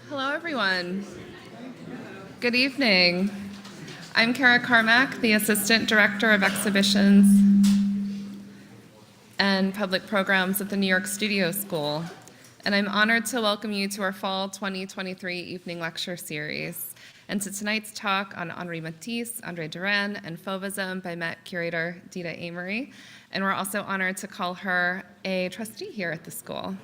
Hello, everyone. Good evening. I'm Kara Carmack, the Assistant Director of Exhibitions and Public Programs at the New York Studio School, and I'm honored to welcome you to our Fall 2023 Evening Lecture Series, and to tonight's talk on Henri Matisse, André Derain, and Fauvism by Met curator Dita Amory, and we're also honored to call her a trustee here at the school.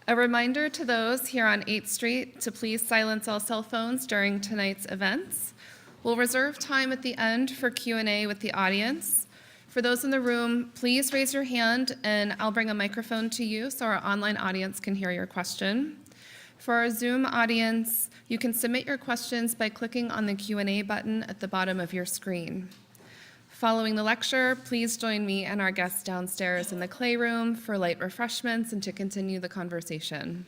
A reminder to those here on 8th Street to please silence all cell phones during tonight's events. We'll reserve time at the end for Q&A with the audience. For those in the room, please raise your hand and I'll bring a microphone to you so our online audience can hear your question. For our Zoom audience, you can submit your questions by clicking on the Q&A button at the bottom of your screen. Following the lecture, please join me and our guests downstairs in the Clay Room for light refreshments and to continue the conversation.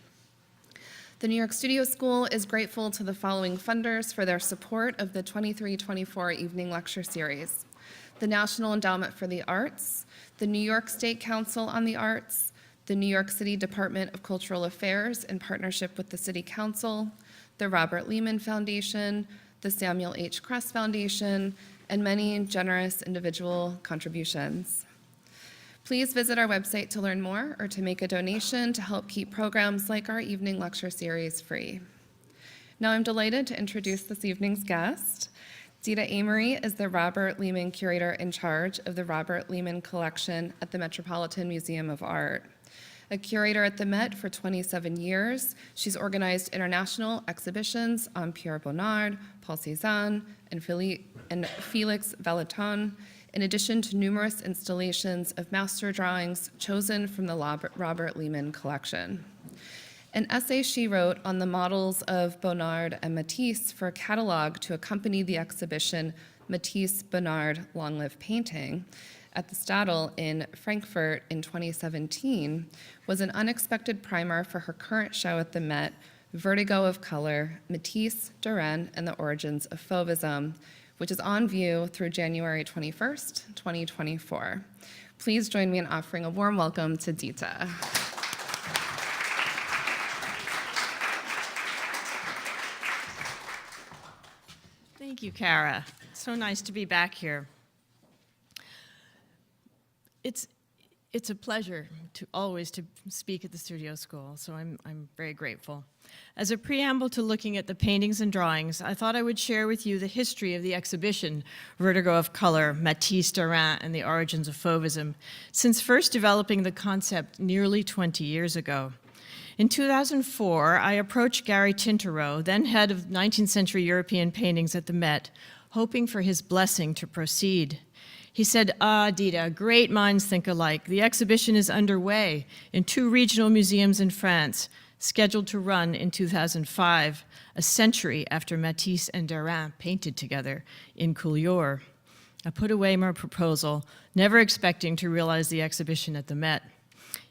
The New York Studio School is grateful to the following funders for their support of the 23-24 Evening Lecture Series: the National Endowment for the Arts, the New York State Council on the Arts, the New York City Department of Cultural Affairs in partnership with the City Council, the Robert Lehman Foundation, the Samuel H. Kress Foundation, and many generous individual contributions. Please visit our website to learn more or to make a donation to help keep programs like our evening lecture series free. Now I'm delighted to introduce this evening's guest. Dita Amory is the Robert Lehman Curator in charge of the Robert Lehman Collection at the Metropolitan Museum of Art. A curator at the Met for 27 years, she's organized international exhibitions on Pierre, Bonnard, Paul Cezanne, and Félix Vallotton, in addition to numerous installations of master drawings chosen from the Robert Lehman collection. An essay she wrote on the models of Bonnard and Matisse for a catalog to accompany the exhibition Matisse, Bonnard, Long Live Painting, at the Stadel in Frankfurt in 2017 was an unexpected primer for her current show at the Met, Vertigo of Color, Matisse, Derain, and the Origins of Fauvism, which is on view through January 21st, 2024. Please join me in offering a warm welcome to Dita. Thank you, Kara. So nice to be back here. It's a pleasure to always to speak at the Studio School, so I'm very grateful. As a preamble to looking at the paintings and drawings, I thought I would share with you the history of the exhibition, Vertigo of Color, Matisse, Derain, and the Origins of Fauvism, since first developing the concept nearly 20 years ago. In 2004, I approached Gary Tintereau, then head of 19th century European paintings at the Met, hoping for his blessing to proceed. He said, Dita, great minds think alike. The exhibition is underway in 2 regional museums in France, scheduled to run in 2005, a century after Matisse and Derain painted together in Collioure. I put away my proposal, never expecting to realize the exhibition at the Met.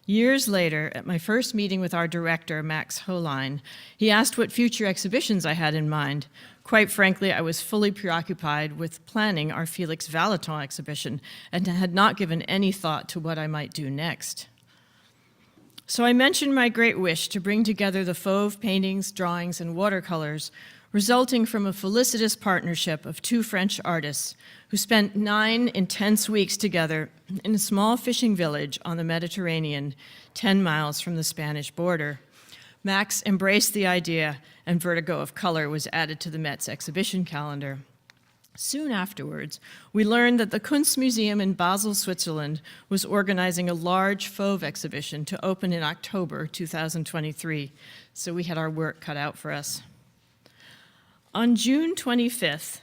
Years later, at my first meeting with our director, Max Hohlt, he asked what future exhibitions I had in mind. Quite frankly, I was fully preoccupied with planning our Félix Vallotton exhibition and had not given any thought to what I might do next. So I mentioned my great wish to bring together the Fauve paintings, drawings, and watercolors, resulting from a felicitous partnership of 2 French artists who spent 9 intense weeks together in a small fishing village on the Mediterranean, 10 miles from the Spanish border. Max embraced the idea, and Vertigo of Color was added to the Met's exhibition calendar. Soon afterwards, we learned that the Kunstmuseum in Basel, Switzerland, was organizing a large Fauve exhibition to open in October 2023, so we had our work cut out for us. On June 25th,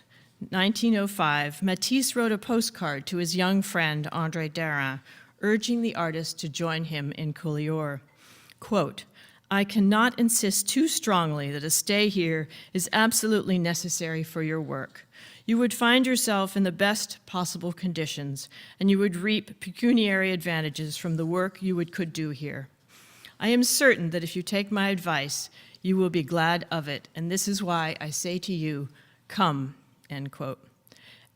1905, Matisse wrote a postcard to his young friend, André Derain, urging the artist to join him in Collioure. Quote, I cannot insist too strongly that a stay here is absolutely necessary for your work. You would find yourself in the best possible conditions, and you would reap pecuniary advantages from the work you could do here. I am certain that if you take my advice, you will be glad of it, and this is why I say to you, come, end quote.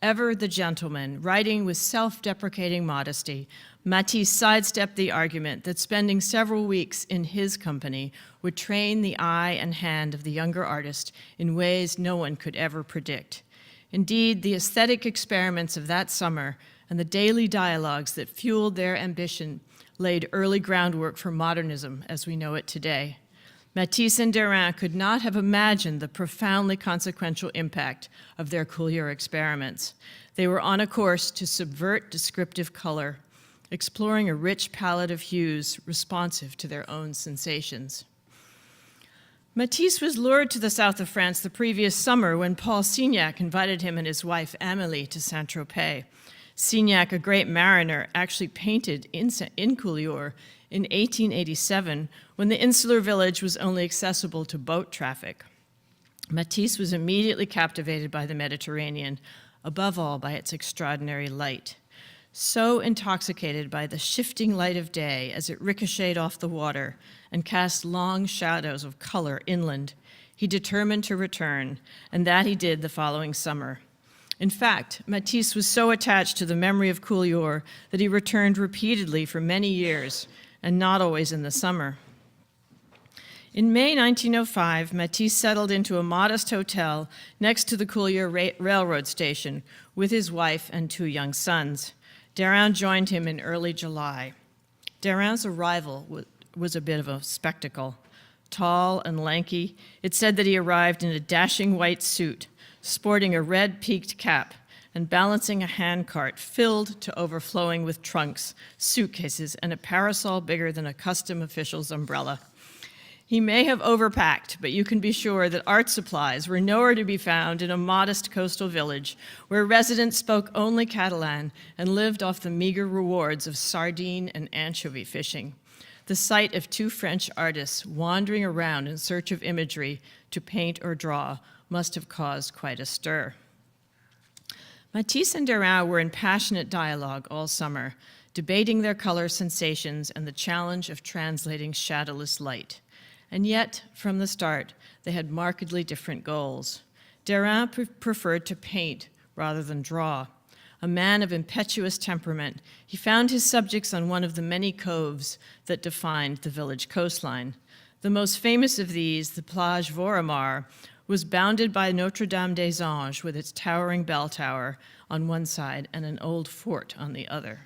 Ever the gentleman, writing with self-deprecating modesty, Matisse sidestepped the argument that spending several weeks in his company would train the eye and hand of the younger artist in ways no one could ever predict. Indeed, the aesthetic experiments of that summer and the daily dialogues that fueled their ambition laid early groundwork for modernism as we know it today. Matisse and Derain could not have imagined the profoundly consequential impact of their Collioure experiments. They were on a course to subvert descriptive color, exploring a rich palette of hues responsive to their own sensations. Matisse was lured to the south of France the previous summer when Paul Signac invited him and his wife Amélie to Saint-Tropez. Signac, a great mariner, actually painted in Collioure in 1887 when the insular village was only accessible to boat traffic. Matisse was immediately captivated by the Mediterranean, above all by its extraordinary light. So intoxicated by the shifting light of day as it ricocheted off the water and cast long shadows of color inland, he determined to return, and that he did the following summer. In fact, Matisse was so attached to the memory of Collioure that he returned repeatedly for many years, and not always in the summer. In May 1905, Matisse settled into a modest hotel next to the Collioure railroad station with his wife and 2 young sons. Derain joined him in early July. Derain's arrival was a bit of a spectacle. Tall and lanky, it said that he arrived in a dashing white suit, sporting a red peaked cap and balancing a handcart filled to overflowing with trunks, suitcases, and a parasol bigger than a custom official's umbrella. He may have overpacked, but you can be sure that art supplies were nowhere to be found in a modest coastal village where residents spoke only Catalan and lived off the meager rewards of sardine and anchovy fishing. The sight of 2 French artists wandering around in search of imagery to paint or draw must have caused quite a stir. Matisse and Derain were in passionate dialogue all summer, debating their color sensations and the challenge of translating shadowless light. And yet, from the start, they had markedly different goals. Derain preferred to paint rather than draw. A man of impetuous temperament, he found his subjects on one of the many coves that defined the village coastline. The most famous of these, the Plage Voremar, was bounded by Notre Dame des Anges with its towering bell tower on one side and an old fort on the other.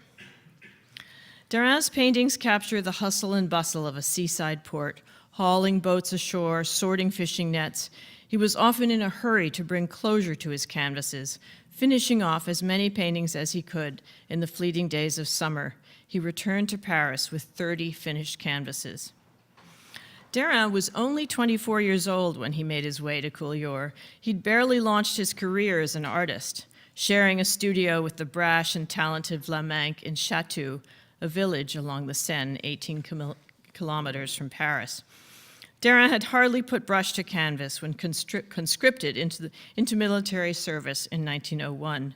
Derain's paintings capture the hustle and bustle of a seaside port, hauling boats ashore, sorting fishing nets. He was often in a hurry to bring closure to his canvases, finishing off as many paintings as he could in the fleeting days of summer. He returned to Paris with 30 finished canvases. Derain was only 24 years old when he made his way to Collioure. He'd barely launched his career as an artist, sharing a studio with the brash and talented Vlaminck in Chatou, a village along the Seine, 18 kilometers from Paris. Derain had hardly put brush to canvas when conscripted into military service in 1901.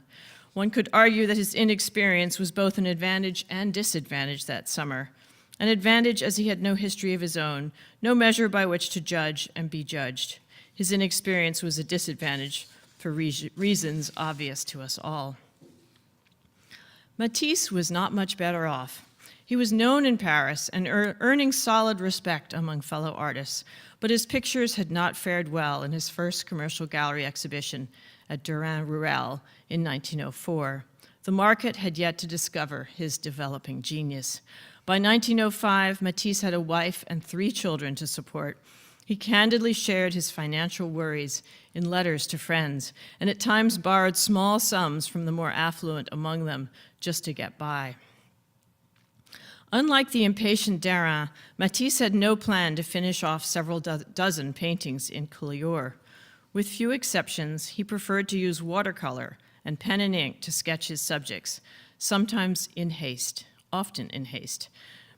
One could argue that his inexperience was both an advantage and disadvantage that summer. An advantage as he had no history of his own, no measure by which to judge and be judged. His inexperience was a disadvantage for reasons obvious to us all. Matisse was not much better off. He was known in Paris and earning solid respect among fellow artists, but his pictures had not fared well in his first commercial gallery exhibition at Derain-Ruel in 1904. The market had yet to discover his developing genius. By 1905, Matisse had a wife and 3 children to support. He candidly shared his financial worries in letters to friends, and at times borrowed small sums from the more affluent among them just to get by. Unlike the impatient Derain, Matisse had no plan to finish off several dozen paintings in Collioure. With few exceptions, he preferred to use watercolor and pen and ink to sketch his subjects, sometimes in haste, often in haste.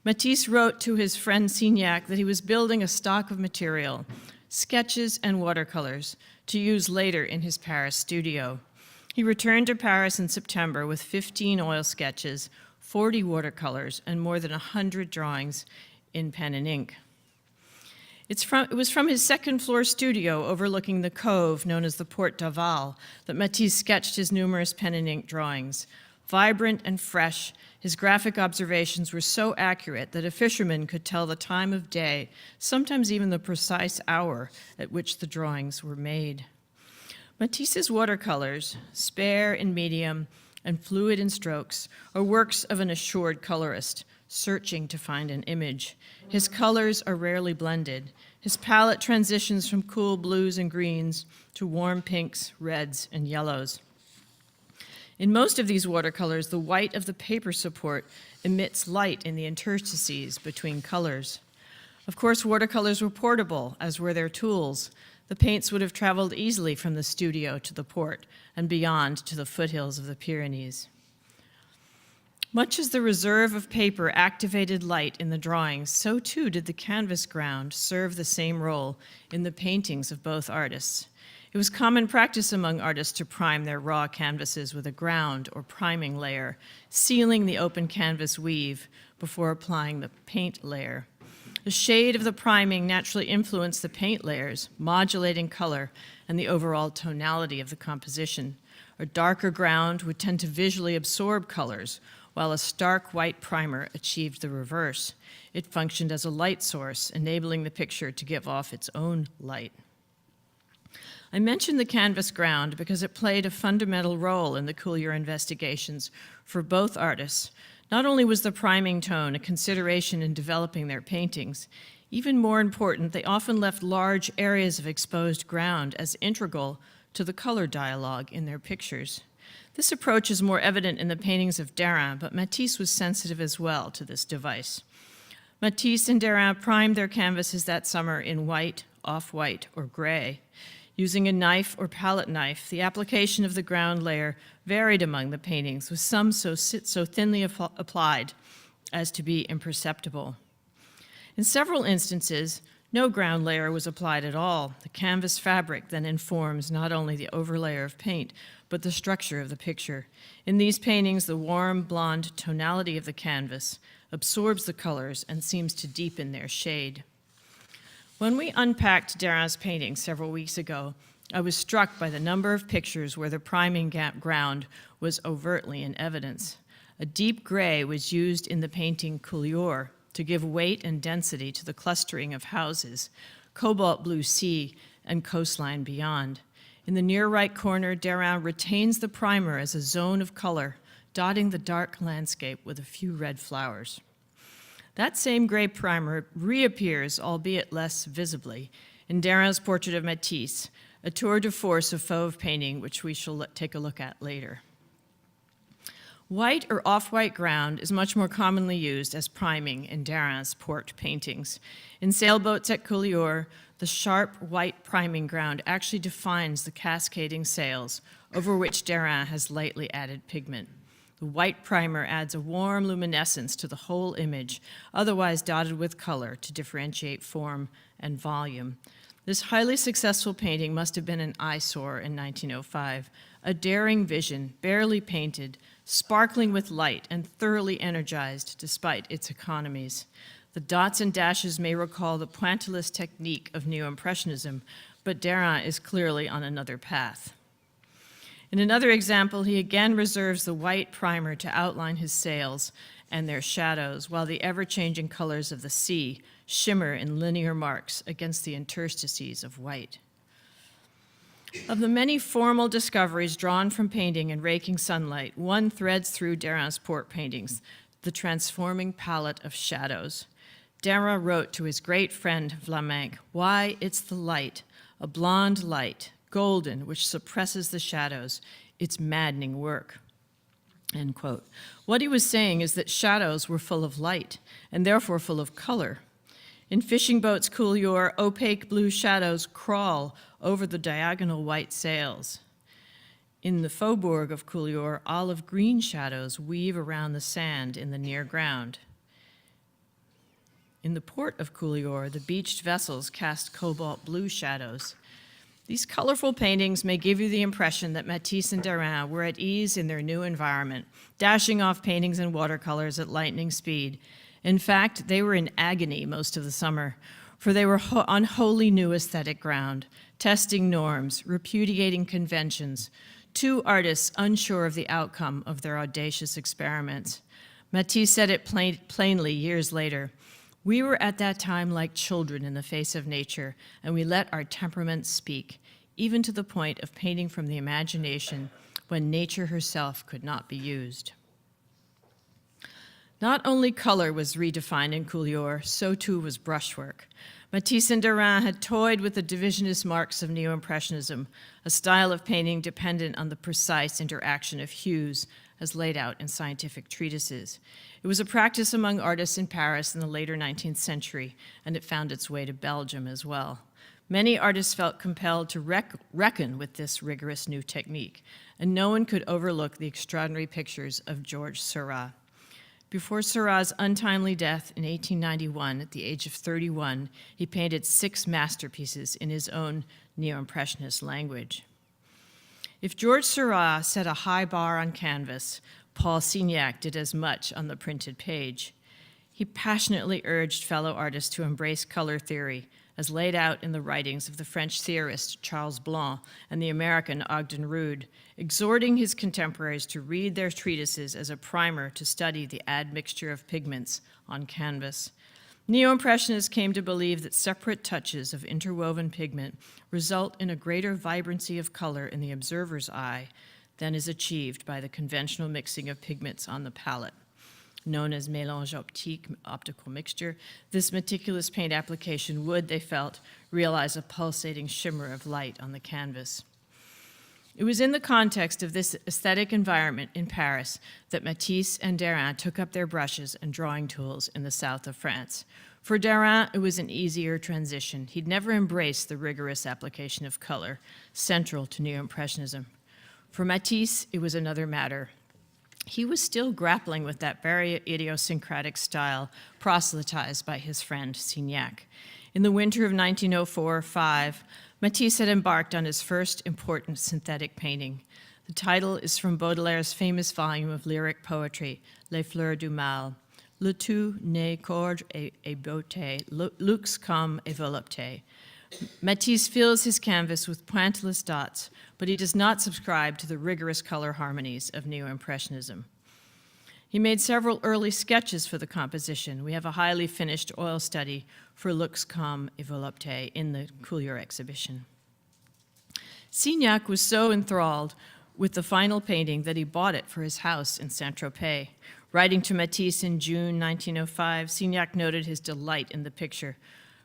Matisse wrote to his friend Signac that he was building a stock of material, sketches and watercolors, to use later in his Paris studio. He returned to Paris in September with 15 oil sketches, 40 watercolors, and more than 100 drawings in pen and ink. It was from his second-floor studio overlooking the cove known as the Porte d'Aval that Matisse sketched his numerous pen and ink drawings. Vibrant and fresh, his graphic observations were so accurate that a fisherman could tell the time of day, sometimes even the precise hour at which the drawings were made. Matisse's watercolors, spare in medium and fluid in strokes, are works of an assured colorist, searching to find an image. His colors are rarely blended. His palette transitions from cool blues and greens to warm pinks, reds, and yellows. In most of these watercolors, the white of the paper support emits light in the interstices between colors. Of course, watercolors were portable, as were their tools. The paints would have traveled easily from the studio to the port and beyond to the foothills of the Pyrenees. Much as the reserve of paper activated light in the drawings, so too did the canvas ground serve the same role in the paintings of both artists. It was common practice among artists to prime their raw canvases with a ground or priming layer, sealing the open canvas weave before applying the paint layer. The shade of the priming naturally influenced the paint layers, modulating color and the overall tonality of the composition. A darker ground would tend to visually absorb colors, while a stark white primer achieved the reverse. It functioned as a light source, enabling the picture to give off its own light. I mentioned the canvas ground because it played a fundamental role in the Collioure investigations for both artists. Not only was the priming tone a consideration in developing their paintings, even more important, they often left large areas of exposed ground as integral to the color dialogue in their pictures. This approach is more evident in the paintings of Derain, but Matisse was sensitive as well to this device. Matisse and Derain primed their canvases that summer in white, off-white, or gray. Using a knife or palette knife, the application of the ground layer varied among the paintings, with some so thinly applied as to be imperceptible. In several instances, no ground layer was applied at all. The canvas fabric then informs not only the overlayer of paint, but the structure of the picture. In these paintings, the warm blonde tonality of the canvas absorbs the colors and seems to deepen their shade. When we unpacked Derain's painting several weeks ago, I was struck by the number of pictures where the priming ground was overtly in evidence. A deep gray was used in the painting Collioure to give weight and density to the clustering of houses, cobalt blue sea, and coastline beyond. In the near right corner, Derain retains the primer as a zone of color, dotting the dark landscape with a few red flowers. That same gray primer reappears, albeit less visibly, in Derain's portrait of Matisse, a tour de force of Fauve painting, which we shall take a look at later. White or off-white ground is much more commonly used as priming in Derain's port paintings. In sailboats at Collioure, the sharp white priming ground actually defines the cascading sails, over which Derain has lightly added pigment. The white primer adds a warm luminescence to the whole image, otherwise dotted with color to differentiate form and volume. This highly successful painting must have been an eyesore in 1905, a daring vision, barely painted, sparkling with light and thoroughly energized despite its economies. The dots and dashes may recall the pointillist technique of Neo-Impressionism, but Derain is clearly on another path. In another example, he again reserves the white primer to outline his sails and their shadows, while the ever-changing colors of the sea shimmer in linear marks against the interstices of white. Of the many formal discoveries drawn from painting and raking sunlight, one threads through Derain's port paintings, the transforming palette of shadows. Derain wrote to his great friend Vlaminck, "Why, it's the light, a blonde light, golden, which suppresses the shadows. It's maddening work." End quote. What he was saying is that shadows were full of light, and therefore full of color. In fishing boats Collioure, opaque blue shadows crawl over the diagonal white sails. In the faubourg of Collioure, olive green shadows weave around the sand in the near ground. In the port of Collioure, the beached vessels cast cobalt blue shadows. These colorful paintings may give you the impression that Matisse and Derain were at ease in their new environment, dashing off paintings and watercolors at lightning speed. In fact, they were in agony most of the summer, for they were on wholly new aesthetic ground, testing norms, repudiating conventions, two artists unsure of the outcome of their audacious experiments. Matisse said it plainly years later, "We were at that time like children in the face of nature, and we let our temperaments speak, even to the point of painting from the imagination when nature herself could not be used." Not only color was redefined in Collioure, so too was brushwork. Matisse and Derain had toyed with the divisionist marks of Neo-Impressionism, a style of painting dependent on the precise interaction of hues as laid out in scientific treatises. It was a practice among artists in Paris in the later 19th century, and it found its way to Belgium as well. Many artists felt compelled to reckon with this rigorous new technique, and no one could overlook the extraordinary pictures of Georges Seurat. Before Seurat's untimely death in 1891, at the age of 31, he painted 6 masterpieces in his own Neo-Impressionist language. If Georges Seurat set a high bar on canvas, Paul Signac did as much on the printed page. He passionately urged fellow artists to embrace color theory, as laid out in the writings of the French theorist Charles Blanc and the American Ogden Rood, exhorting his contemporaries to read their treatises as a primer to study the admixture of pigments on canvas. Neo-Impressionists came to believe that separate touches of interwoven pigment result in a greater vibrancy of color in the observer's eye than is achieved by the conventional mixing of pigments on the palette. Known as mélange optique, optical mixture, this meticulous paint application would, they felt, realize a pulsating shimmer of light on the canvas. It was in the context of this aesthetic environment in Paris that Matisse and Derain took up their brushes and drawing tools in the south of France. For Derain, it was an easier transition. He'd never embraced the rigorous application of color, central to Neo-Impressionism. For Matisse, it was another matter. He was still grappling with that very idiosyncratic style proselytized by his friend Signac. In the winter of 1904-05, Matisse had embarked on his first important synthetic painting. The title is from Baudelaire's famous volume of lyric poetry, Les Fleurs du Mal. Le tout n'est qu'ordre et beauté, luxe comme et volupté. Matisse fills his canvas with pointillist dots, but he does not subscribe to the rigorous color harmonies of Neo-Impressionism. He made several early sketches for the composition. We have a highly finished oil study for Luxe comme et volupté in the Collioure exhibition. Signac was so enthralled with the final painting that he bought it for his house in Saint-Tropez. Writing to Matisse in June 1905, Signac noted his delight in the picture.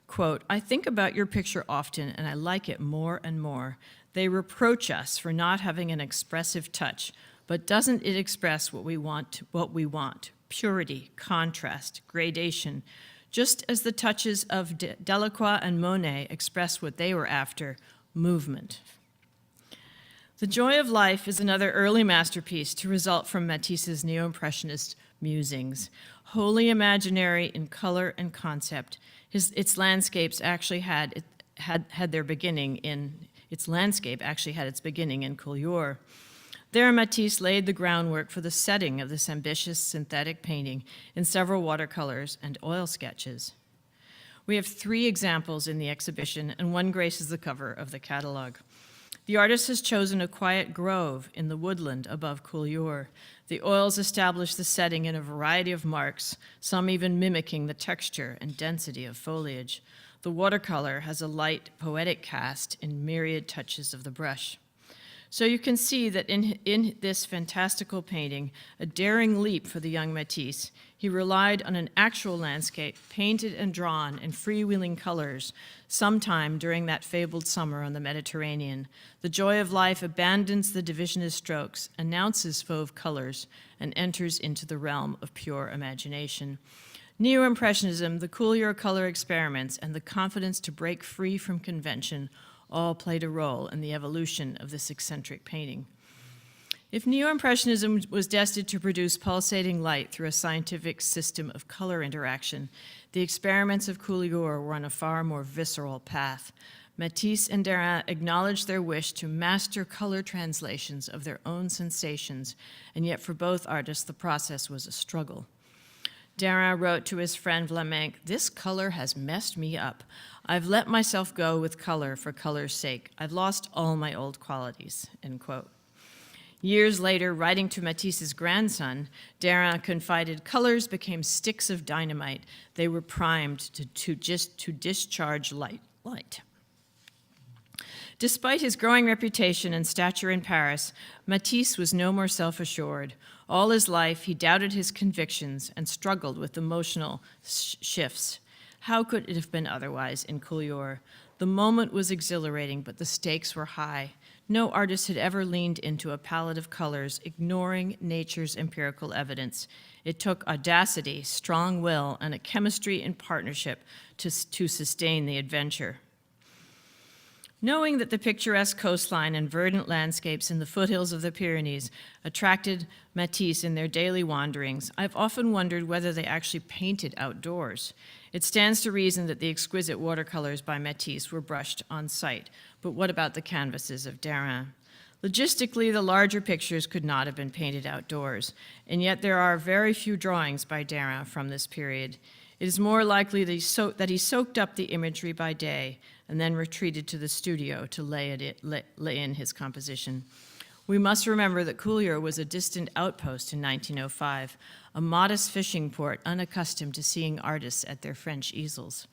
Quote, "I think about your picture often, and I like it more and more. They reproach us for not having an expressive touch, but doesn't it express what we want? Purity, contrast, gradation, just as the touches of Delacroix and Monet express what they were after, movement." The Joy of Life is another early masterpiece to result from Matisse's neo-impressionist musings. Wholly imaginary in color and concept, its landscape actually had its beginning in Collioure. There, Matisse laid the groundwork for the setting of this ambitious synthetic painting in several watercolors and oil sketches. We have 3 examples in the exhibition, and one graces the cover of the catalog. The artist has chosen a quiet grove in the woodland above Collioure. The oils establish the setting in a variety of marks, some even mimicking the texture and density of foliage. The watercolor has a light, poetic cast in myriad touches of the brush. So you can see that in this fantastical painting, a daring leap for the young Matisse, he relied on an actual landscape painted and drawn in freewheeling colors sometime during that fabled summer on the Mediterranean. The Joy of Life abandons the divisionist strokes, announces Fauve colors, and enters into the realm of pure imagination. Neo-Impressionism, the Collioure color experiments, and the confidence to break free from convention all played a role in the evolution of this eccentric painting. If Neo-Impressionism was destined to produce pulsating light through a scientific system of color interaction, the experiments of Collioure were on a far more visceral path. Matisse and Derain acknowledged their wish to master color translations of their own sensations, and yet for both artists the process was a struggle. Derain wrote to his friend Vlaminck, "This color has messed me up. I've let myself go with color for color's sake. I've lost all my old qualities," end quote. Years later, writing to Matisse's grandson, Derain confided, "Colors became sticks of dynamite. They were primed to discharge light." Despite his growing reputation and stature in Paris, Matisse was no more self-assured. All his life, he doubted his convictions and struggled with emotional shifts. How could it have been otherwise in Collioure? The moment was exhilarating, but the stakes were high. No artist had ever leaned into a palette of colors, ignoring nature's empirical evidence. It took audacity, strong will, and a chemistry in partnership to sustain the adventure. Knowing that the picturesque coastline and verdant landscapes in the foothills of the Pyrenees attracted Matisse in their daily wanderings, I've often wondered whether they actually painted outdoors. It stands to reason that the exquisite watercolors by Matisse were brushed on site, but what about the canvases of Derain? Logistically, the larger pictures could not have been painted outdoors, and yet there are very few drawings by Derain from this period. It is more likely that he soaked up the imagery by day and then retreated to the studio to lay in his composition. We must remember that Collioure was a distant outpost in 1905, a modest fishing port unaccustomed to seeing artists at their French easels.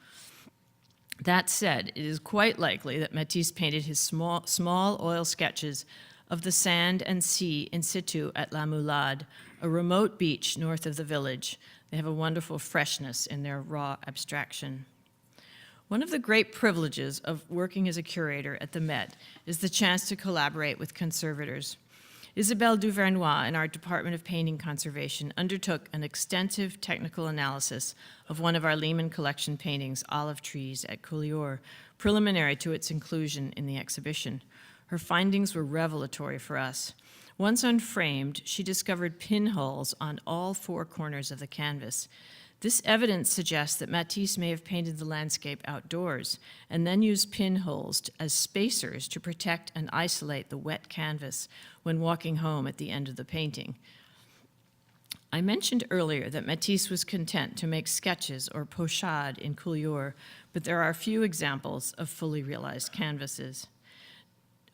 That said, it is quite likely that Matisse painted his small oil sketches of the sand and sea in situ at La Moulade, a remote beach north of the village. They have a wonderful freshness in their raw abstraction. One of the great privileges of working as a curator at the Met is the chance to collaborate with conservators. Isabelle Duvernois in our Department of Painting Conservation undertook an extensive technical analysis of one of our Lehman collection paintings, Olive Trees at Collioure, preliminary to its inclusion in the exhibition. Her findings were revelatory for us. Once unframed, she discovered pinholes on all 4 corners of the canvas. This evidence suggests that Matisse may have painted the landscape outdoors and then used pinholes as spacers to protect and isolate the wet canvas when walking home at the end of the painting. I mentioned earlier that Matisse was content to make sketches or pochades in Collioure, but there are few examples of fully realized canvases.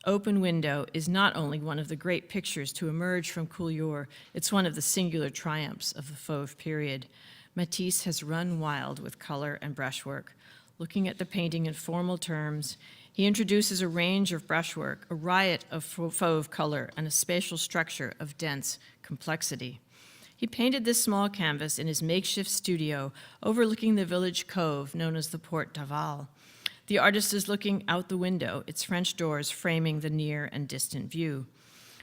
Open Window is not only one of the great pictures to emerge from Collioure, it's one of the singular triumphs of the Fauve period. Matisse has run wild with color and brushwork. Looking at the painting in formal terms, he introduces a range of brushwork, a riot of Fauve color, and a spatial structure of dense complexity. He painted this small canvas in his makeshift studio overlooking the village cove known as the Porte d'Aval. The artist is looking out the window, its French doors framing the near and distant view.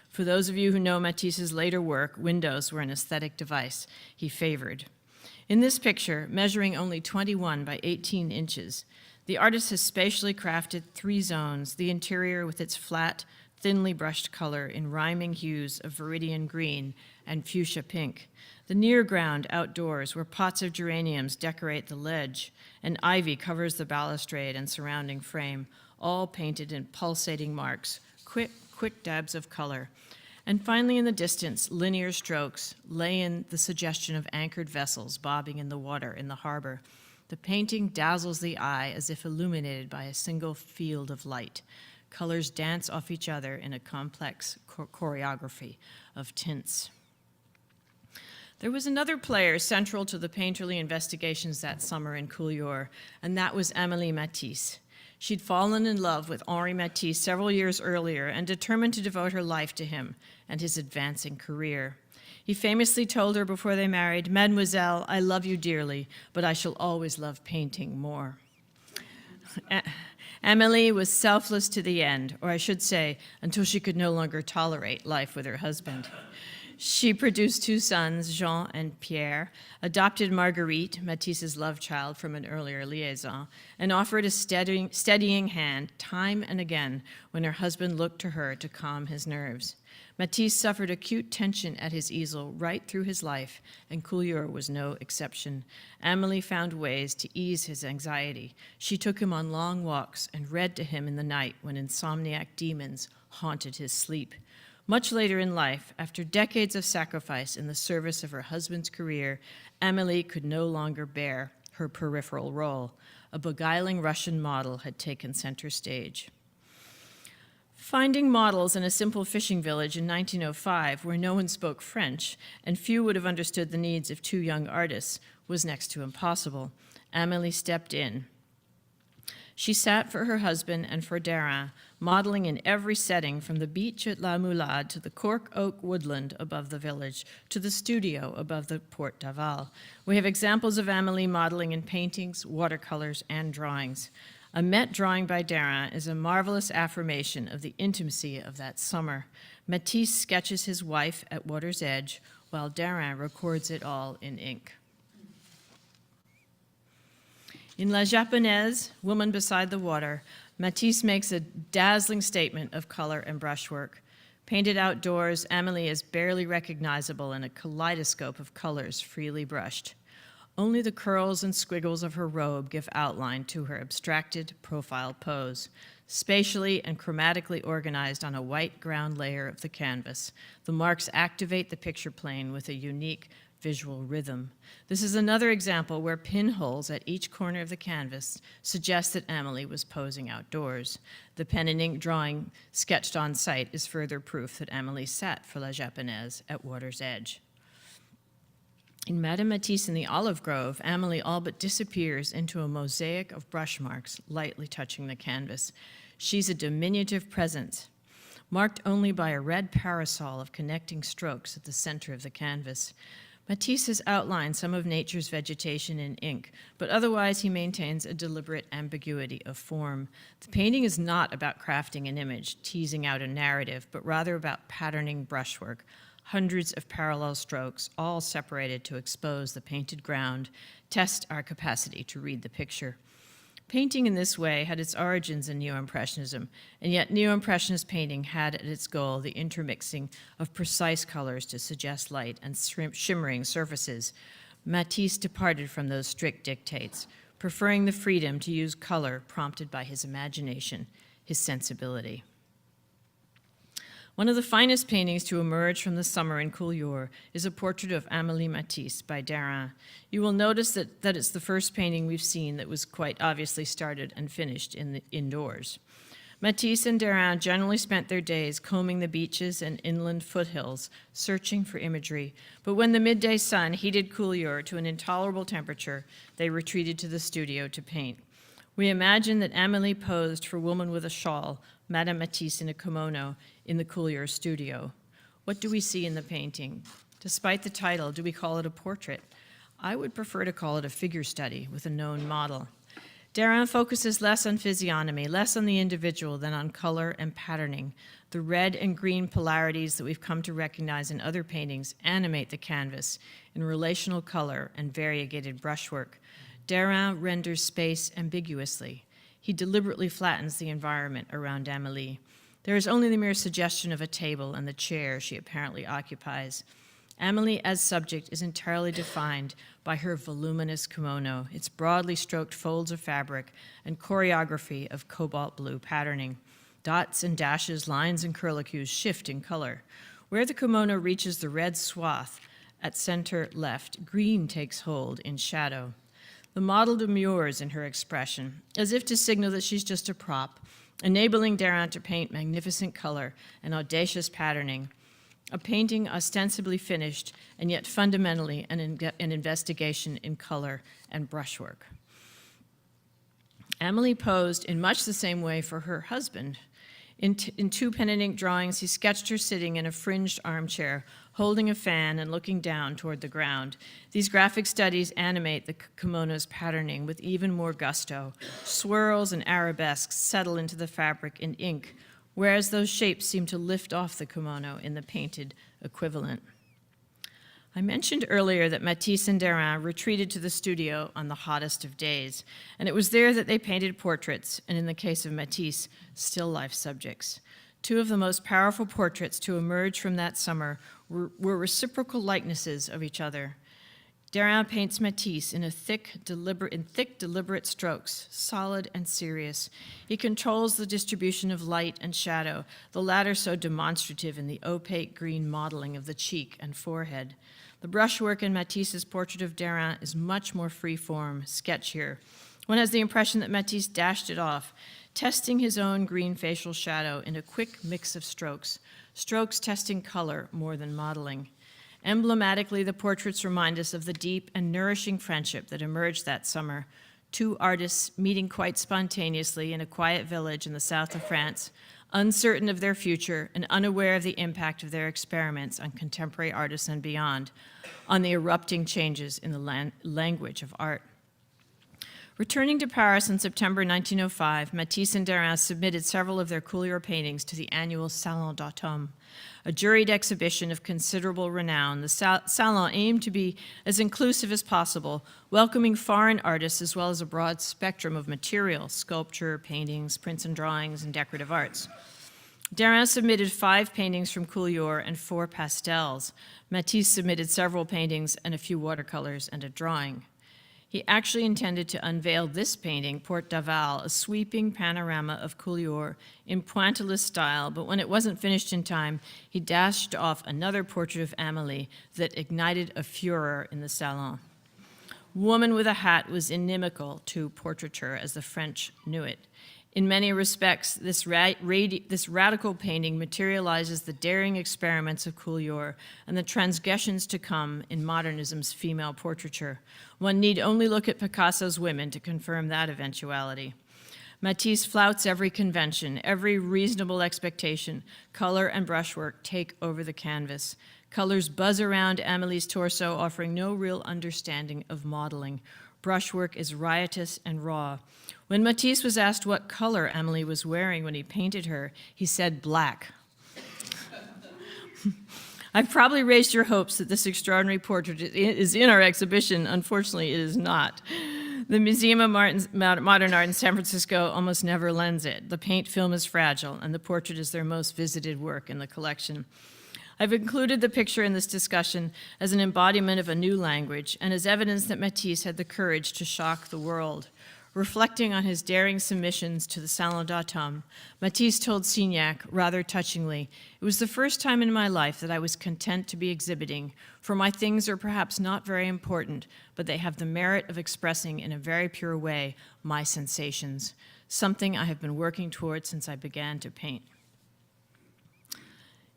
For those of you who know Matisse's later work, windows were an aesthetic device he favored. In this picture, measuring only 21 by 18 inches, the artist has spatially crafted 3 zones, the interior with its flat, thinly brushed color in rhyming hues of viridian green and fuchsia pink, the near ground outdoors where pots of geraniums decorate the ledge and ivy covers the balustrade and surrounding frame, all painted in pulsating marks, quick dabs of color. And finally, in the distance, linear strokes lay in the suggestion of anchored vessels bobbing in the water in the harbor. The painting dazzles the eye as if illuminated by a single field of light. Colors dance off each other in a complex choreography of tints. There was another player central to the painterly investigations that summer in Collioure, and that was Henri Matisse. She'd fallen in love with Henri Matisse several years earlier and determined to devote her life to him and his advancing career. He famously told her before they married, "Mademoiselle, I love you dearly, but I shall always love painting more." Amélie was selfless to the end, or I should say, until she could no longer tolerate life with her husband. She produced 2 sons, Joan and Pierre, adopted Marguerite, Matisse's love child from an earlier liaison, and offered a steadying hand time and again when her husband looked to her to calm his nerves. Matisse suffered acute tension at his easel right through his life, and Collioure was no exception. Amélie found ways to ease his anxiety. She took him on long walks and read to him in the night when insomniac demons haunted his sleep. Much later in life, after decades of sacrifice in the service of her husband's career, Amélie could no longer bear her peripheral role. A beguiling Russian model had taken center stage. Finding models in a simple fishing village in 1905, where no one spoke French and few would have understood the needs of 2 young artists, was next to impossible. Amélie stepped in. She sat for her husband and for Derain, modeling in every setting from the beach at La Moulade to the cork oak woodland above the village to the studio above the Porte d'Aval. We have examples of Amélie modeling in paintings, watercolors, and drawings. A Met drawing by Derain is a marvelous affirmation of the intimacy of that summer. Matisse sketches his wife at water's edge, while Derain records it all in ink. In La Japonaise, Woman Beside the Water, Matisse makes a dazzling statement of color and brushwork. Painted outdoors, Amélie is barely recognizable in a kaleidoscope of colors freely brushed. Only the curls and squiggles of her robe give outline to her abstracted profile pose, spatially and chromatically organized on a white ground layer of the canvas. The marks activate the picture plane with a unique visual rhythm. This is another example where pinholes at each corner of the canvas suggest that Amélie was posing outdoors. The pen and ink drawing sketched on site is further proof that Amélie sat for La Japonaise at water's edge. In Madame Matisse in the Olive Grove, Amélie all but disappears into a mosaic of brush marks lightly touching the canvas. She's a diminutive presence, marked only by a red parasol of connecting strokes at the center of the canvas. Matisse has outlined some of nature's vegetation in ink, but otherwise he maintains a deliberate ambiguity of form. The painting is not about crafting an image, teasing out a narrative, but rather about patterning brushwork, hundreds of parallel strokes, all separated to expose the painted ground, test our capacity to read the picture. Painting in this way had its origins in Neo-Impressionism, and yet Neo-Impressionist painting had at its goal the intermixing of precise colors to suggest light and shimmering surfaces. Matisse departed from those strict dictates, preferring the freedom to use color prompted by his imagination, his sensibility. One of the finest paintings to emerge from the summer in Collioure is a portrait of Henri Matisse by Derain. You will notice that it's the first painting we've seen that was quite obviously started and finished indoors. Matisse and Derain generally spent their days combing the beaches and inland foothills, searching for imagery. But when the midday sun heated Collioure to an intolerable temperature, they retreated to the studio to paint. We imagine that Amélie posed for Woman with a Shawl, Madame Matisse in a kimono, in the Collioure studio. What do we see in the painting? Despite the title, do we call it a portrait? I would prefer to call it a figure study with a known model. Derain focuses less on physiognomy, less on the individual than on color and patterning. The red and green polarities that we've come to recognize in other paintings animate the canvas in relational color and variegated brushwork. Derain renders space ambiguously. He deliberately flattens the environment around Amélie. There is only the mere suggestion of a table and the chair she apparently occupies. Amélie as subject is entirely defined by her voluminous kimono, its broadly stroked folds of fabric, and choreography of cobalt blue patterning. Dots and dashes, lines and curlicues shift in color. Where the kimono reaches the red swath at center left, green takes hold in shadow. The model demurs in her expression, as if to signal that she's just a prop, enabling Derain to paint magnificent color and audacious patterning, a painting ostensibly finished and yet fundamentally an investigation in color and brushwork. Amélie posed in much the same way for her husband. In two pen and ink drawings, he sketched her sitting in a fringed armchair, holding a fan and looking down toward the ground. These graphic studies animate the kimono's patterning with even more gusto. Swirls and arabesques settle into the fabric in ink, whereas those shapes seem to lift off the kimono in the painted equivalent. I mentioned earlier that Matisse and Derain retreated to the studio on the hottest of days, and it was there that they painted portraits, and in the case of Matisse, still life subjects. Two of the most powerful portraits to emerge from that summer were reciprocal likenesses of each other. Derain paints Matisse in thick, deliberate strokes, solid and serious. He controls the distribution of light and shadow, the latter so demonstrative in the opaque green modeling of the cheek and forehead. The brushwork in Matisse's portrait of Derain is much more free-form, sketchier. One has the impression that Matisse dashed it off, testing his own green facial shadow in a quick mix of strokes testing color more than modeling. Emblematically, the portraits remind us of the deep and nourishing friendship that emerged that summer. Two artists meeting quite spontaneously in a quiet village in the south of France, uncertain of their future and unaware of the impact of their experiments on contemporary artists and beyond, on the erupting changes in the language of art. Returning to Paris in September 1905, Matisse and Derain submitted several of their Collioure paintings to the annual Salon d'Automne, a juried exhibition of considerable renown. The Salon aimed to be as inclusive as possible, welcoming foreign artists as well as a broad spectrum of material, sculpture, paintings, prints and drawings, and decorative arts. Derain submitted 5 paintings from Collioure and 4 pastels. Matisse submitted several paintings and a few watercolors and a drawing. He actually intended to unveil this painting, Porte d'Aval, a sweeping panorama of Collioure in pointillist style, but when it wasn't finished in time, he dashed off another portrait of Amélie that ignited a furor in the salon. Woman with a Hat was inimical to portraiture, as the French knew it. In many respects, this radical painting materializes the daring experiments of Collioure and the transgressions to come in modernism's female portraiture. One need only look at Picasso's Women to confirm that eventuality. Matisse flouts every convention, every reasonable expectation. Color and brushwork take over the canvas. Colors buzz around Amélie's torso, offering no real understanding of modeling. Brushwork is riotous and raw. When Matisse was asked what color Amélie was wearing when he painted her, he said black. I've probably raised your hopes that this extraordinary portrait is in our exhibition. Unfortunately, it is not. The Museum of Modern Art in San Francisco almost never lends it. The paint film is fragile, and the portrait is their most visited work in the collection. I've included the picture in this discussion as an embodiment of a new language and as evidence that Matisse had the courage to shock the world. Reflecting on his daring submissions to the Salon d'Automne, Matisse told Signac, rather touchingly, "It was the first time in my life that I was content to be exhibiting, for my things are perhaps not very important, but they have the merit of expressing in a very pure way my sensations, something I have been working toward since I began to paint."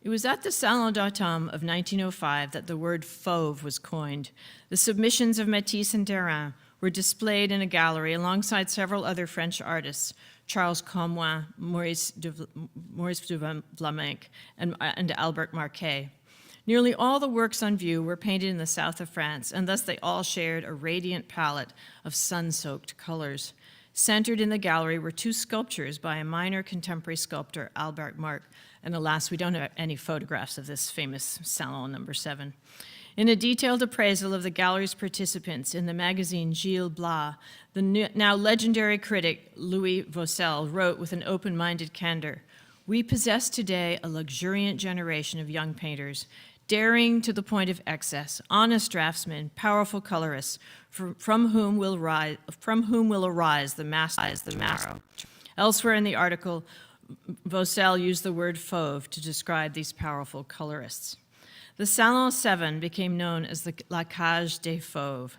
It was at the Salon d'Automne of 1905 that the word fauve was coined. The submissions of Matisse and Derain were displayed in a gallery alongside several other French artists, Charles Commoin, Maurice de Vlaminck, and Albert Marquet. Nearly all the works on view were painted in the south of France, and thus they all shared a radiant palette of sun-soaked colors. Centered in the gallery were two sculptures by a minor contemporary sculptor, Albert Marc, and alas, we don't have any photographs of this famous Salon number 7. In a detailed appraisal of the gallery's participants in the magazine Gilles Blas, the now legendary critic Louis Vaucel wrote with an open-minded candor, "We possess today a luxuriant generation of young painters, daring to the point of excess, honest draftsmen, powerful colorists, from whom will arise the masters of tomorrow." Elsewhere in the article, Vaucel used the word fauve to describe these powerful colorists. The Salon 7 became known as the La Cage des Fauves.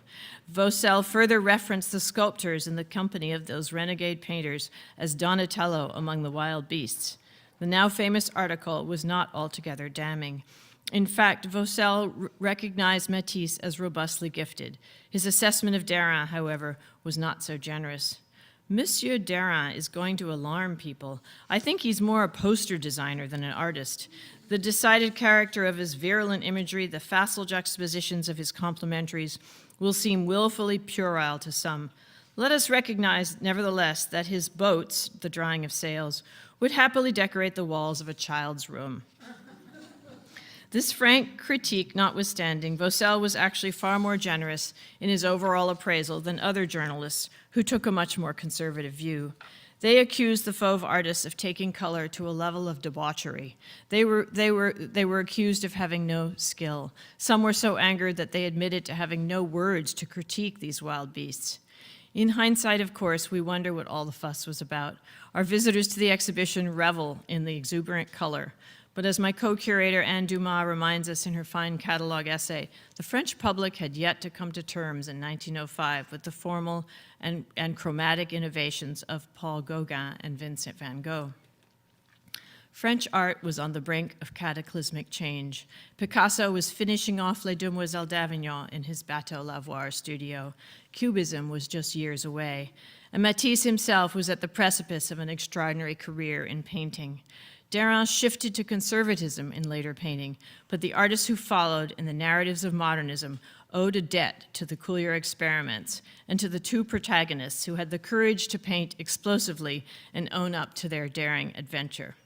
Vaucel further referenced the sculptors in the company of those renegade painters as Donatello among the wild beasts. The now famous article was not altogether damning. In fact, Vaucel recognized Matisse as robustly gifted. His assessment of Derain, however, was not so generous. "Monsieur Derain is going to alarm people. I think he's more a poster designer than an artist. The decided character of his virulent imagery, the facile juxtapositions of his complementaries, will seem willfully puerile to some. Let us recognize, nevertheless, that his boats, the drying of sails, would happily decorate the walls of a child's room." This frank critique notwithstanding, Vaucel was actually far more generous in his overall appraisal than other journalists who took a much more conservative view. They accused the Fauve artists of taking color to a level of debauchery. They were accused of having no skill. Some were so angered that they admitted to having no words to critique these wild beasts. In hindsight, of course, we wonder what all the fuss was about. Our visitors to the exhibition revel in the exuberant color. But as my co-curator Anne Dumas reminds us in her fine catalog essay, the French public had yet to come to terms in 1905 with the formal and chromatic innovations of Paul Gauguin and Vincent van Gogh. French art was on the brink of cataclysmic change. Picasso was finishing off Les Demoiselles d'Avignon in his Bateau Lavoir studio. Cubism was just years away. And Matisse himself was at the precipice of an extraordinary career in painting. Derain shifted to conservatism in later painting, but the artists who followed in the narratives of modernism owed a debt to the Collioure experiments and to the two protagonists who had the courage to paint explosively and own up to their daring adventure.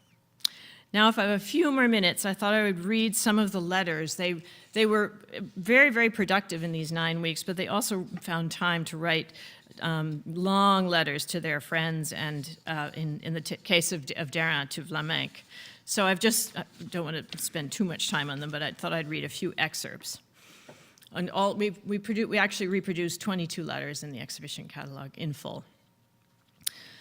Now, if I have a few more minutes, I thought I would read some of the letters. They were very, very productive in these 9 weeks, but they also found time to write long letters to their friends and, in the case of Derain, to Vlaminck. So I don't want to spend too much time on them, but I thought I'd read a few excerpts. And we actually reproduced 22 letters in the exhibition catalog in full.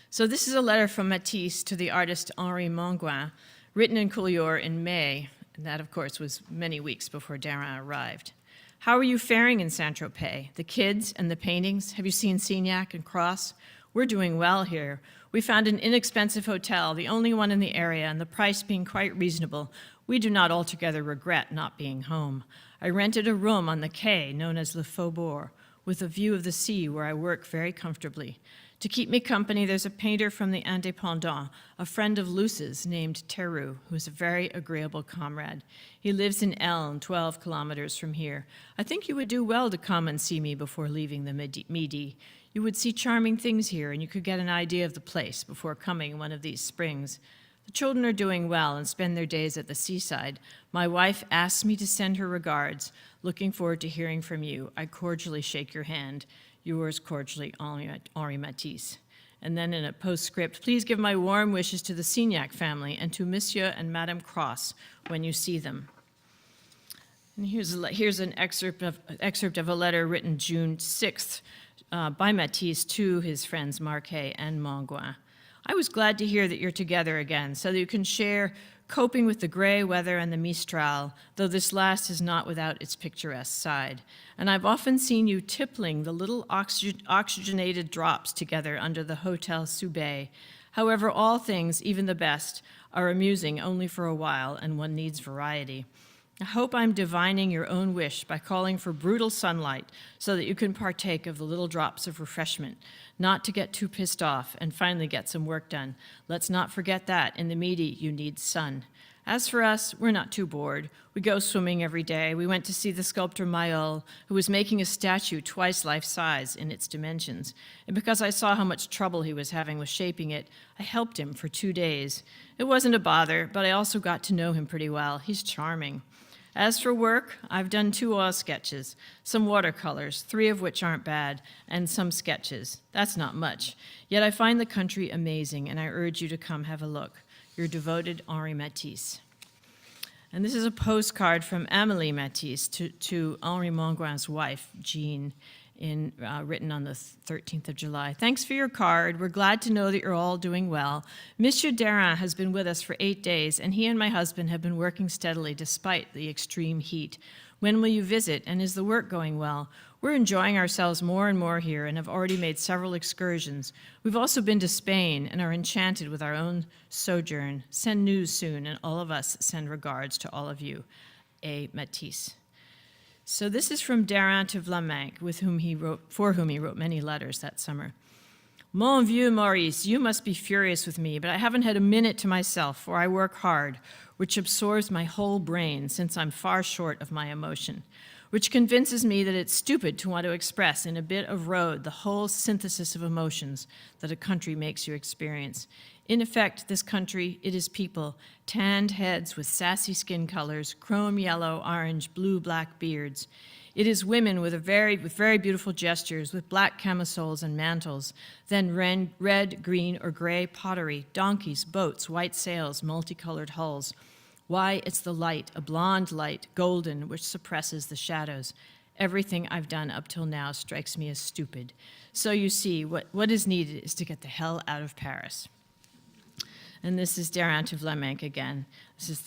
So this is a letter from Matisse to the artist Henri Matisse, written in Collioure in May, and that, of course, was many weeks before Derain arrived. "How are you faring in Saint-Tropez? The kids and the paintings? Have you seen Signac and Cross? We're doing well here. We found an inexpensive hotel, the only one in the area, and the price being quite reasonable, we do not altogether regret not being home. I rented a room on the quai known as Le Faubourg, with a view of the sea where I work very comfortably. To keep me company, there's a painter from the Indépendant, a friend of Luce's named Theroux, who is a very agreeable comrade. He lives in Elne, 12 kilometers from here. I think you would do well to come and see me before leaving the Midi. You would see charming things here, and you could get an idea of the place before coming one of these springs. The children are doing well and spend their days at the seaside. My wife asks me to send her regards. Looking forward to hearing from you. I cordially shake your hand. Yours cordially, Henri Matisse." And then in a postscript, "Please give my warm wishes to the Signac family and to Monsieur and Madame Cross when you see them." And here's an excerpt of a letter written June 6th by Matisse to his friends Marquet and Monguin. I was glad to hear that you're together again so that you can share coping with the gray weather and the Mistral, though this last is not without its picturesque side. And I've often seen you tippling the little oxygenated drops together under the Hotel Soubet. However, all things, even the best, are amusing only for a while, and one needs variety. I hope I'm divining your own wish by calling for brutal sunlight so that you can partake of the little drops of refreshment, not to get too pissed off and finally get some work done. Let's not forget that in the Midi you need sun. As for us, we're not too bored. We go swimming every day. We went to see the sculptor Mayol, who was making a statue twice life-size in its dimensions. And because I saw how much trouble he was having with shaping it, I helped him for 2 days. It wasn't a bother, but I also got to know him pretty well. He's charming. As for work, I've done 2 oil sketches, some watercolors, 3 of which aren't bad, and some sketches. That's not much. Yet I find the country amazing, and I urge you to come have a look. Your devoted Henri Matisse. And this is a postcard from Amélie Matisse to Henri Monguin's wife, Jean, written on the 13th of July. Thanks for your card. We're glad to know that you're all doing well. Monsieur Derain has been with us for 8 days, and he and my husband have been working steadily despite the extreme heat. When will you visit, and is the work going well? We're enjoying ourselves more and more here and have already made several excursions. We've also been to Spain and are enchanted with our own sojourn. Send news soon, and all of us send regards to all of you. A. Matisse. So this is from Derain to Vlaminck, for whom he wrote many letters that summer. Mon vieux Maurice, you must be furious with me, but I haven't had a minute to myself, for I work hard, which absorbs my whole brain, since I'm far short of my emotion, which convinces me that it's stupid to want to express in a bit of road the whole synthesis of emotions that a country makes you experience. In effect, this country, it is people, tanned heads with sassy skin colors, chrome yellow, orange, blue, black beards. It is women with very beautiful gestures, with black camisoles and mantles, then red, green, or gray pottery, donkeys, boats, white sails, multicolored hulls. Why, it's the light, a blonde light, golden, which suppresses the shadows. Everything I've done up till now strikes me as stupid. So you see, what is needed is to get the hell out of Paris. And this is Derain to Vlaminck again. This is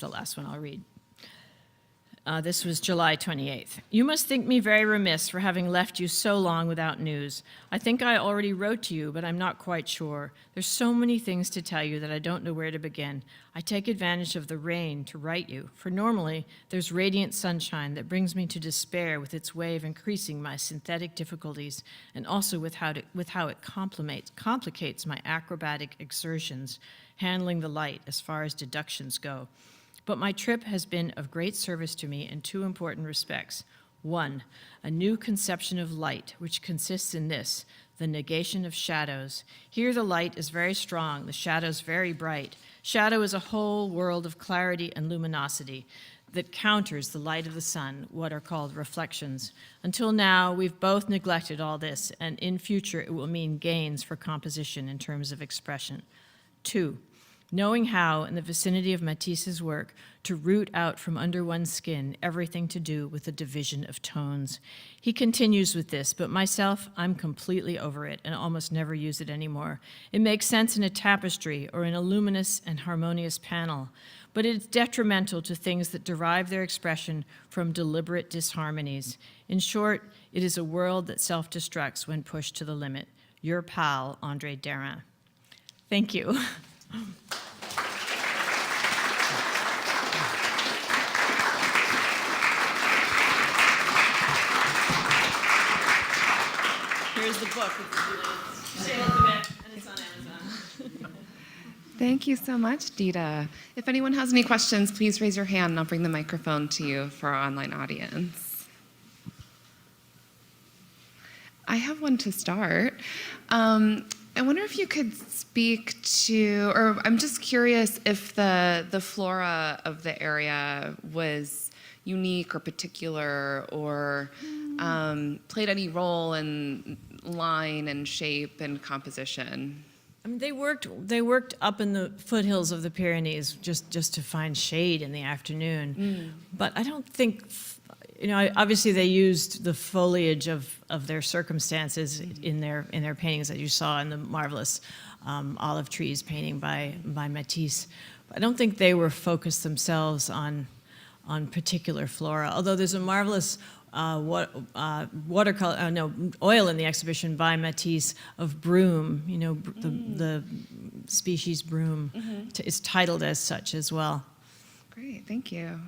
the last one I'll read. This was July 28th. You must think me very remiss for having left you so long without news. I think I already wrote to you, but I'm not quite sure. There's so many things to tell you that I don't know where to begin. I take advantage of the rain to write you, for normally there's radiant sunshine that brings me to despair with its way of increasing my synthetic difficulties, and also with how it complicates my acrobatic exertions, handling the light as far as deductions go. But my trip has been of great service to me in 2 important respects. 1, a new conception of light, which consists in this, the negation of shadows. Here the light is very strong, the shadows very bright. Shadow is a whole world of clarity and luminosity that counters the light of the sun, what are called reflections. Until now, we've both neglected all this, and in future it will mean gains for composition in terms of expression. 2, knowing how, in the vicinity of Matisse's work, to root out from under one's skin everything to do with the division of tones. He continues with this, but myself, I'm completely over it and almost never use it anymore. It makes sense in a tapestry or in a luminous and harmonious panel, but it's detrimental to things that derive their expression from deliberate disharmonies. In short, it is a world that self-destructs when pushed to the limit. Your pal, André Derain. Thank you. Here's the book. Sales event, and it's on Amazon. Thank you so much, Dita. If anyone has any questions, please raise your hand and I'll bring the microphone to you for our online audience. I have one to start. I wonder if you could speak to, or I'm just curious if the flora of the area was unique or particular or played any role in line and shape and composition. I mean, they worked up in the foothills of the Pyrenees just to find shade in the afternoon. But I don't think, you know, obviously they used the foliage of their circumstances in their paintings that you saw in the marvelous olive trees painting by Matisse. I don't think they were focused themselves on particular flora, although there's a marvelous watercolor, oil in the exhibition by Matisse of broom, you know, the species broom. It's titled as such as well. Great, thank you.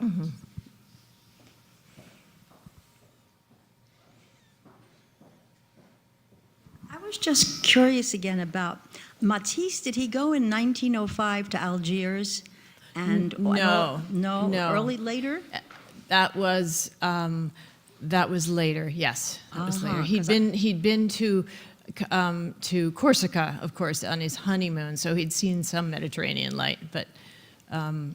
I was just curious again about Matisse. Did he go in 1905 to Algiers? And No. Later? That was later. Yes, that was later. 'Cause He'd been to Corsica, of course, on his honeymoon, so he'd seen some Mediterranean light. But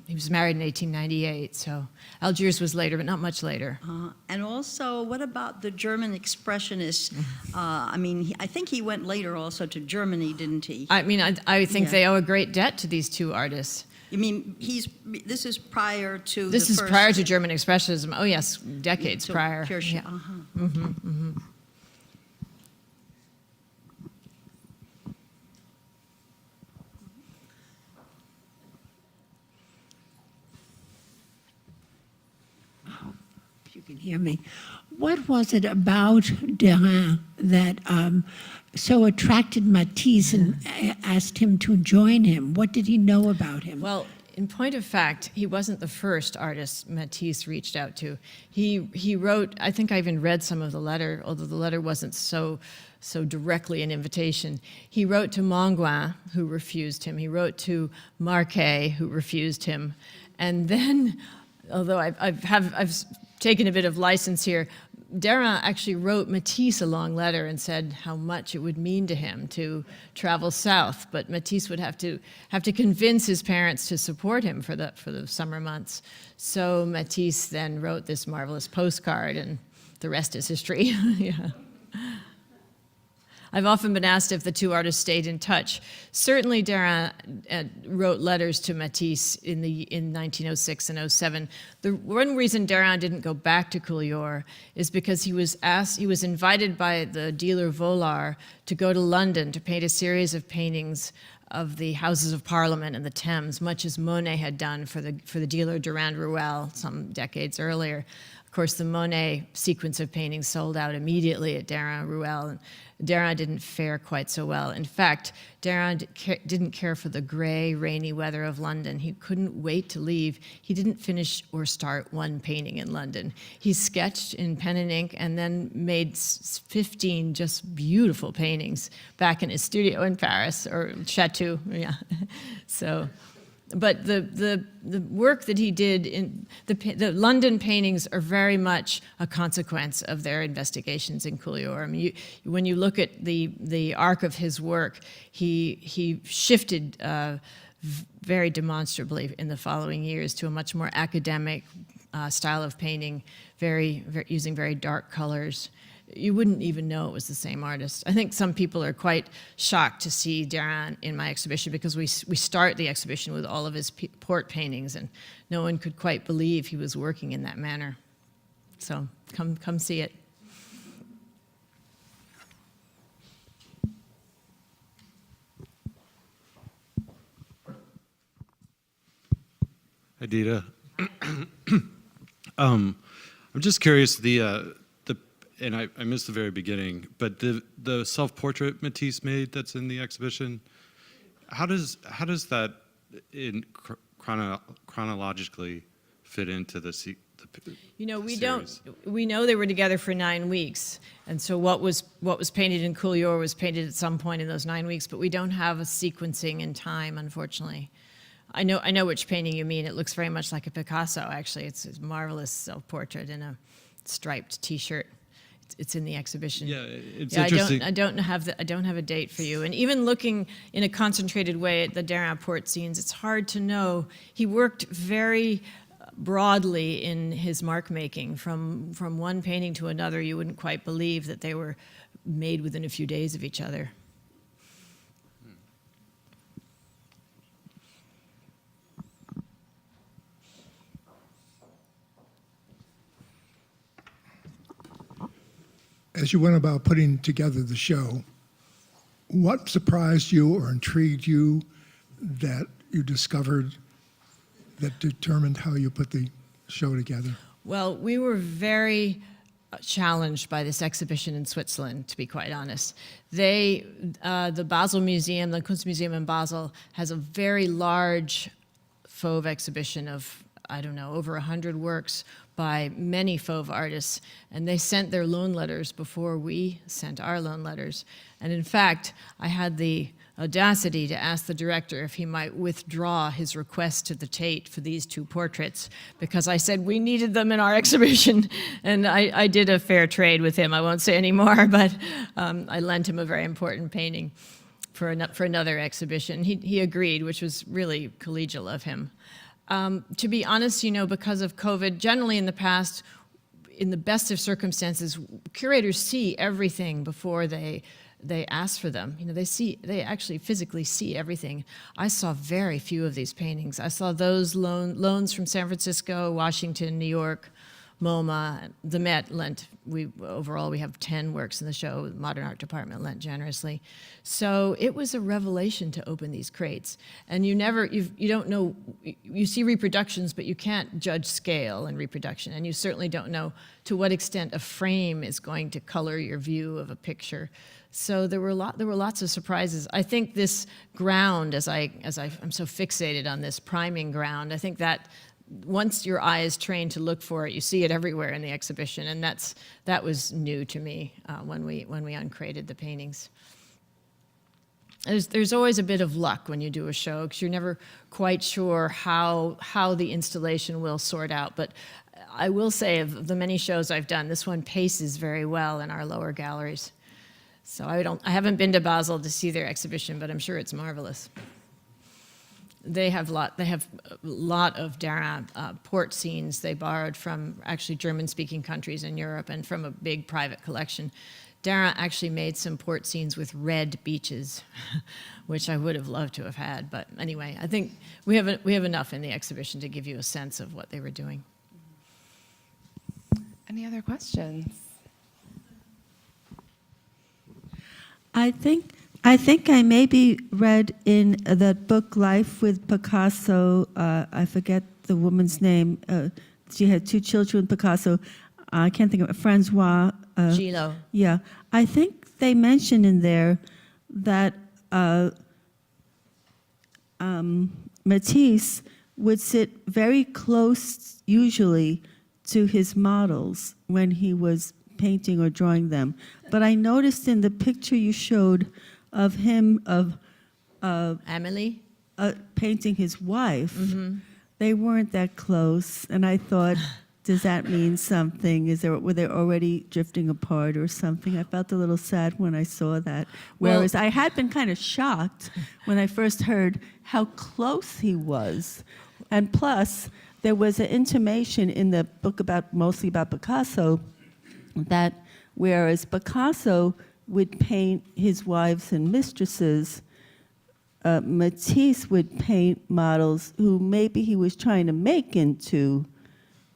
he was married in 1898, so Algiers was later, but not much later. And also, what about the German expressionists? I mean, I think he went later also to Germany, didn't he? I mean, I think Yeah. they owe a great debt to these two artists. You mean this is prior to This the is first, prior to German Expressionism. Oh yes, decades to prior. Pierre. Yeah. If you can hear me. What was it about Derain that so attracted Matisse and asked him to join him? What did he know about him? Well, in point of fact, he wasn't the first artist Matisse reached out to. He wrote, I think I even read some of the letter, although the letter wasn't so directly an invitation. He wrote to Manguin, who refused him. He wrote to Marquet, who refused him. And then, although I've taken a bit of license here, Derain actually wrote Matisse a long letter and said how much it would mean to him to travel south, but Matisse would have to convince his parents to support him for the summer months. So Matisse then wrote this marvelous postcard, and the rest is history. Yeah. I've often been asked if the two artists stayed in touch. Certainly Derain wrote letters to Matisse in 1906 and 07. The one reason Derain didn't go back to Collioure is because he was invited by the dealer Vollard to go to London to paint a series of paintings of the Houses of Parliament and the Thames, much as Monet had done for the dealer Durand Ruel some decades earlier. Of course, the Monet sequence of paintings sold out immediately at Durand Ruel, and Derain didn't fare quite so well. In fact, Derain didn't care for the gray, rainy weather of London. He couldn't wait to leave. He didn't finish or start one painting in London. He sketched in pen and ink and then made 15 just beautiful paintings back in his studio in Paris, or Chateau, yeah. So. But the work that he did in the London paintings are very much a consequence of their investigations in Collioure. I mean, when you look at the arc of his work, he shifted very demonstrably in the following years to a much more academic style of painting, using very dark colors. You wouldn't even know it was the same artist. I think some people are quite shocked to see Derain in my exhibition because we start the exhibition with all of his port paintings, and no one could quite believe he was working in that manner. So come see it. Hi, Dita. I'm just curious, and I missed the very beginning, but the self-portrait Matisse made that's in the exhibition, how does that chronologically fit into the series? We know they were together for 9 weeks, and so what was painted in Collioure was painted at some point in those 9 weeks, but we don't have a sequencing in time, unfortunately. I know which painting you mean. It looks very much like a Picasso, actually. It's a marvelous self-portrait in a striped T-shirt. It's in the exhibition. Yeah, it's interesting. I don't have a date for you. And even looking in a concentrated way at the Derain port scenes, it's hard to know. He worked very broadly in his mark making. From one painting to another, you wouldn't quite believe that they were made within a few days of each other. as you went about putting together the show, what surprised you or intrigued you that you discovered that determined how you put the show together? Well, we were very challenged by this exhibition in Switzerland, to be quite honest. The Basel Museum, the Kunstmuseum in Basel, has a very large Fauve exhibition of, I don't know, over 100 works by many Fauve artists, and they sent their loan letters before we sent our loan letters. And in fact, I had the audacity to ask the director if he might withdraw his request to the Tate for these two portraits, because I said we needed them in our exhibition. And I did a fair trade with him. I won't say any more, but I lent him a very important painting for another exhibition. He agreed, which was really collegial of him. To be honest, you know, because of COVID, generally in the past, in the best of circumstances, curators see everything before they ask for them. You know, they actually physically see everything. I saw very few of these paintings. I saw those loans from San Francisco, Washington, New York, MoMA. The Met lent, overall we have 10 works in the show. The Modern Art Department lent generously. So it was a revelation to open these crates. And you don't know, you see reproductions, but you can't judge scale in reproduction. And you certainly don't know to what extent a frame is going to color your view of a picture. So there were lots of surprises. I think this ground, as I'm so fixated on this priming ground, I think that once your eye is trained to look for it, you see it everywhere in the exhibition, and that was new to me when we uncrated the paintings. There's always a bit of luck when you do a show, because you're never quite sure how the installation will sort out. But I will say, of the many shows I've done, this one paces very well in our lower galleries. So I haven't been to Basel to see their exhibition, but I'm sure it's marvelous. They have a lot of Derain port scenes they borrowed from actually German-speaking countries in Europe and from a big private collection. Derain actually made some port scenes with red beaches, which I would have loved to have had. But anyway, I think we have enough in the exhibition to give you a sense of what they were doing. Any other questions? I think I maybe read in that book, Life with Picasso, I forget the woman's name. She had two children, Picasso. I can't think of it, Francois. Gillot. Yeah. I think they mentioned in there that Matisse would sit very close, usually, to his models when he was painting or drawing them. But I noticed in the picture you showed of him, Amélie? painting his wife, they weren't that close. And I thought, does that mean something? Were they already drifting apart or something? I felt a little sad when I saw that. Whereas I had been kind of shocked when I first heard how close he was. And plus, there was an intimation in the book mostly about Picasso, that whereas Picasso would paint his wives and mistresses, Matisse would paint models who maybe he was trying to make into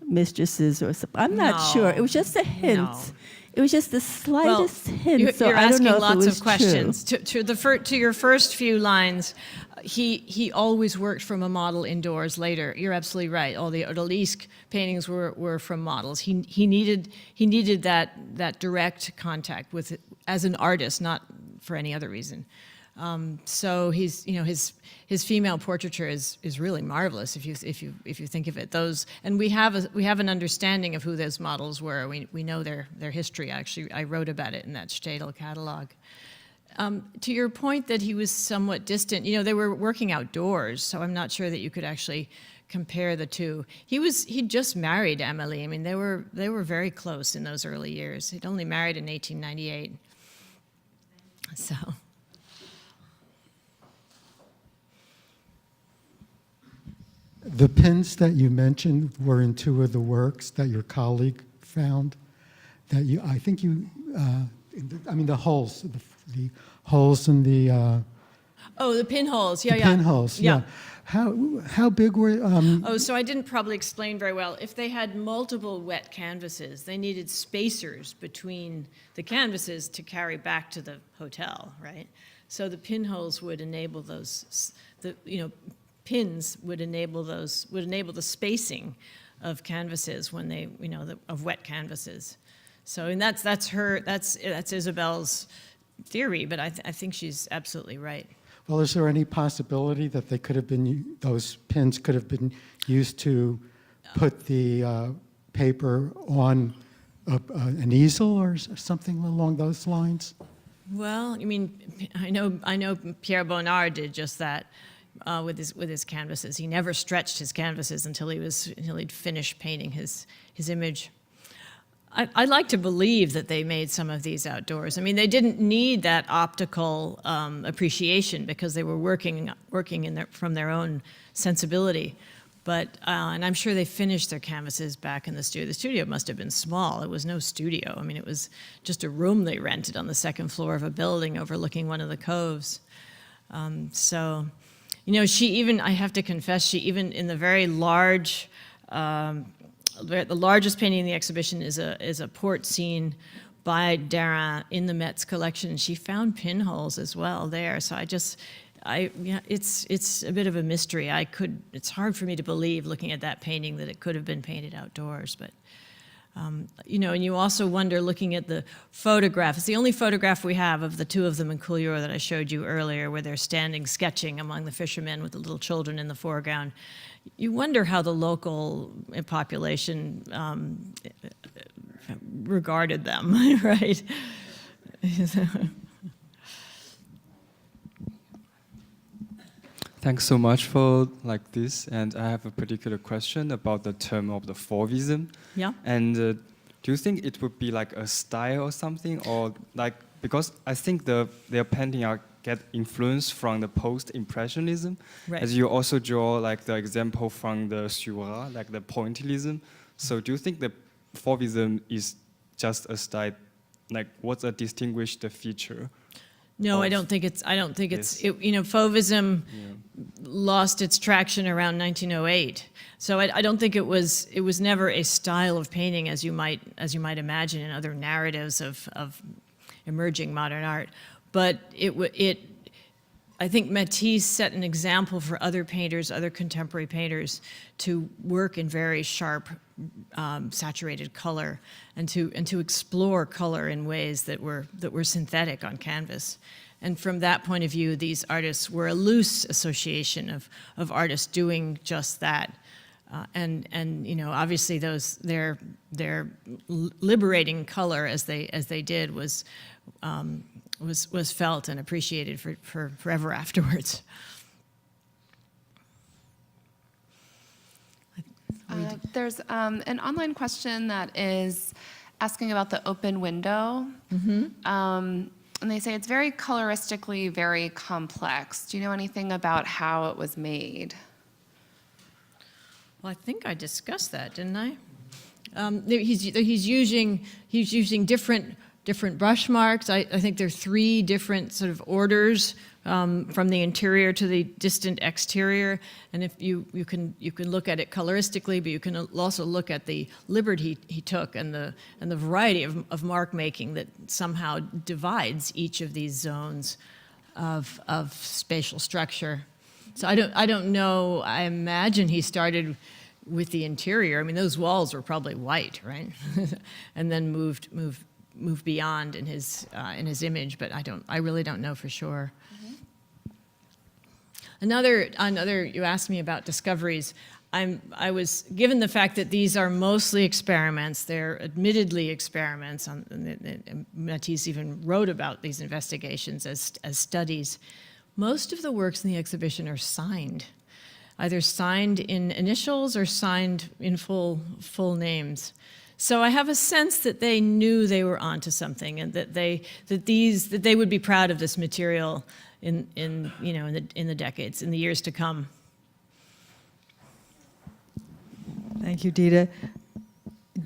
mistresses or something. I'm not sure. It was just a hint. No. It was just the slightest hint. So You're I don't asking know lots if it was of questions. To your first few lines, he always worked from a model indoors later. You're absolutely right. All the odalisque paintings were from models. He needed that direct contact with as an artist, not for any other reason. So his female portraiture is really marvelous if you think of it. And we have an understanding of who those models were. We know their history. Actually, I wrote about it in that Städel catalog. To your point that he was somewhat distant, they were working outdoors, so I'm not sure that you could actually compare the two. He'd just married Amélie. I mean, they were very close in those early years. He'd only married in 1898. So. The pins that you mentioned were in two of the works that your colleague found. The holes, the holes in the. Oh, the pinholes. Yeah, The yeah. pinholes, yeah. How big were, Oh, so I didn't probably explain very well. If they had multiple wet canvases, they needed spacers between the canvases to carry back to the hotel, right? So the pinholes would enable those, pins would enable the spacing of canvases when they, of wet canvases. So, and that's Isabel's theory, but I think she's absolutely right. well, is there any possibility that they could have been, those pins could have been used to put the paper on an easel or something along those lines? Well, I mean, I know Pierre Bonnard did just that with his canvases. He never stretched his canvases until he'd finished painting his image. I like to believe that they made some of these outdoors. I mean, they didn't need that optical appreciation because they were working from their own sensibility. But, and I'm sure they finished their canvases back in the studio. The studio must have been small. It was no studio. I mean, it was just a room they rented on the second floor of a building overlooking one of the coves. So, she even, I have to confess, she even in the very large, the largest painting in the exhibition is a port scene by Derain in the Met's collection. She found pinholes as well there. So it's a bit of a mystery. It's hard for me to believe, looking at that painting, that it could have been painted outdoors. But and you also wonder, looking at the photograph. It's the only photograph we have of the two of them in Collioure that I showed you earlier, where they're standing sketching among the fishermen with the little children in the foreground. You wonder how the local population regarded them, right? Thanks so much for this, and I have a particular question about the term of the Fauvism. Yeah. And do you think it would be like a style or something, or because I think their painting get influence from the post-impressionism, Right. as you also draw the example from the Seurat, the pointillism. So do you think the Fauvism is just a style? What's a distinguished feature? No, I of don't think it's. this? Fauvism Yeah. lost its traction around 1908. So I don't think it was never a style of painting as you might imagine in other narratives of emerging modern art. But I think Matisse set an example for other painters, other contemporary painters, to work in very sharp, saturated color, and to explore color in ways that were synthetic on canvas. And from that point of view, these artists were a loose association of artists doing just that. And obviously their liberating color as they did was felt and appreciated for forever afterwards. There's an online question that is asking about the open window. And they say it's very coloristically very complex. Do you know anything about how it was made? Well, I think I discussed that, didn't I? He's using different brush marks. I think there are 3 different sort of orders from the interior to the distant exterior. And if you can look at it coloristically, but you can also look at the liberty he took and the variety of mark making that somehow divides each of these zones of spatial structure. So I don't know. I imagine he started with the interior. I mean, those walls were probably white, right? And then moved beyond in his image, but I really don't know for sure. Another, you asked me about discoveries. I was given the fact that these are mostly experiments. They're admittedly experiments. Matisse even wrote about these investigations as studies. Most of the works in the exhibition are signed, either signed in initials or signed in full names. So I have a sense that they knew they were onto something, and that they would be proud of this material in the decades, in the years to come. Thank you, Dita.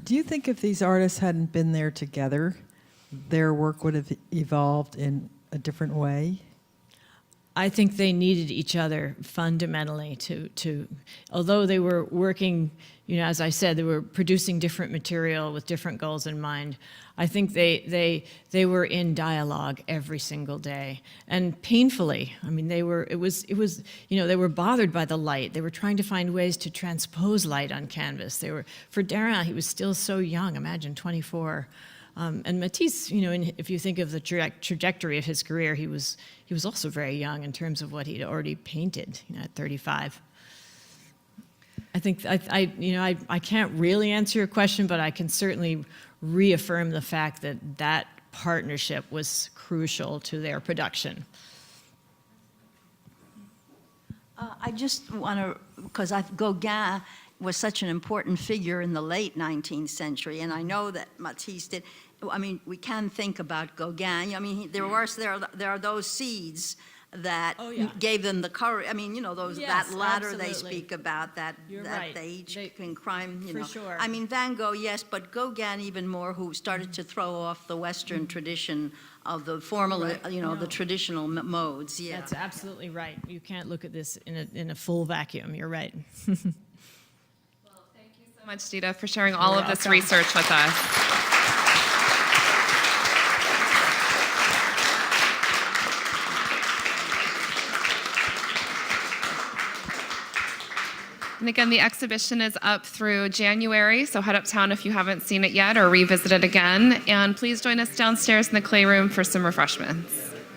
Do you think if these artists hadn't been there together, their work would have evolved in a different way? I think they needed each other fundamentally although they were working, as I said, they were producing different material with different goals in mind. I think they were in dialogue every single day, and painfully. I mean, they were bothered by the light. They were trying to find ways to transpose light on canvas. For Derain, he was still so young, imagine 24. And Matisse, if you think of the trajectory of his career, he was also very young in terms of what he'd already painted, at 35. I think I can't really answer your question, but I can certainly reaffirm the fact that partnership was crucial to their production. I just want to, because Gauguin was such an important figure in the late 19th century, and I know that Matisse did. I mean, we can think about Gauguin. I mean, there are those seeds that gave them the courage. I mean, that ladder they speak about, that right. they each can climb. For sure. I mean, Van Gogh, yes, but Gauguin even more, who started to throw off the Western tradition of the formal, the traditional modes. Yeah, That's absolutely right. You can't look at this in a full vacuum. You're right. Well, thank you so much, Dita, for sharing all of this research with us. And again, the exhibition is up through January, so head uptown if you haven't seen it yet or revisit it again. And please join us downstairs in the clay room for some refreshments.